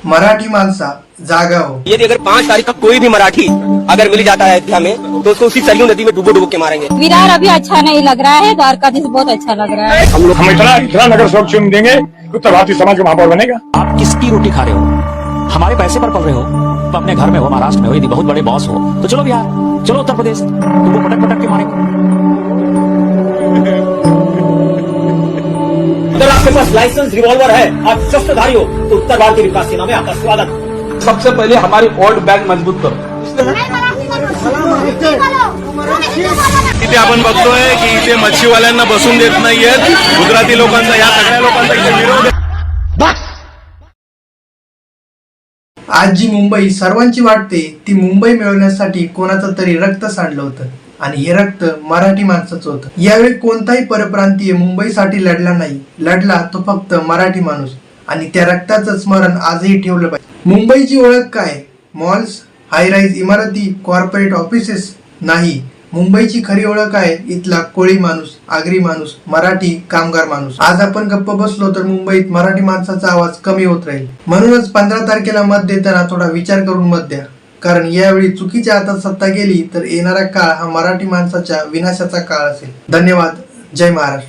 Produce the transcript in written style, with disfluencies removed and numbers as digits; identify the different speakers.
Speaker 1: मराठी माणसा जागा हो।
Speaker 2: यदि अगर 5 तारीख का कोई भी मराठी अगर मिल जाता है अयोध्या में तो उसको उसी सरयू नदी में डूबो के मारेंगे।
Speaker 3: विरार अभी अच्छा नहीं लग रहा है, द्वारकाधीश बहुत अच्छा लग रहा है।
Speaker 4: हम इतना नगर स्वच्छ देंगे उत्तर भारतीय समाज का महापौर बनेगा।
Speaker 5: आप किसकी रोटी खा रहे हो? हमारे पैसे पर पल रहे हो तो अपने घर में हो, महाराष्ट्र में हो, यदि बहुत बड़े बॉस हो तो चलो बिहार, चलो उत्तर प्रदेश, तुमको पटक पटक के मारेंगे।
Speaker 2: अगर आपके पास लाइसेंस रिवॉल्वर है, आप शस्त्रधारी हो तो उत्तर भारतीय विकास सेना में आपका स्वागत।
Speaker 6: सबसे पहले हमारी ओल्ड बँक मजबूत करो।
Speaker 7: इथे आपण बघतोय की इथे मच्छीवाल्यांना बसून देत नाहीयेत, गुजराती लोकांचा, या सगळ्या लोकांचा इथे विरोध आहे।
Speaker 1: आज जी मुंबई सर्वांची वाटते ती मुंबई मिळवण्यासाठी कोणाचं तरी रक्त सांडलं होतं आणि हे रक्त मराठी माणसाचं होतं। यावेळी कोणताही परप्रांतीय मुंबईसाठी लढला नाही, लढला तो फक्त मराठी माणूस आणि त्या रक्ताचं स्मरण आजही ठेवलं पाहिजे। मुंबईची ओळख काय? मॉल्स, हाय राईज इमारती, कॉर्पोरेट ऑफिसेस नाही। मुंबईची खरी ओळख आहे इथला कोळी माणूस, आगरी माणूस, मराठी कामगार माणूस। आज आपण गप्प बसलो तर मुंबईत मराठी माणसाचा आवाज कमी होत राहील। म्हणूनच 15 तारखेला मत देताना थोडा विचार करून मत द्या, कारण यावेळी चुकीच्या हातात सत्ता गेली तर येणारा काळ हा मराठी माणसाच्या विनाशाचा काळ असेल। धन्यवाद। जय महाराष्ट्र।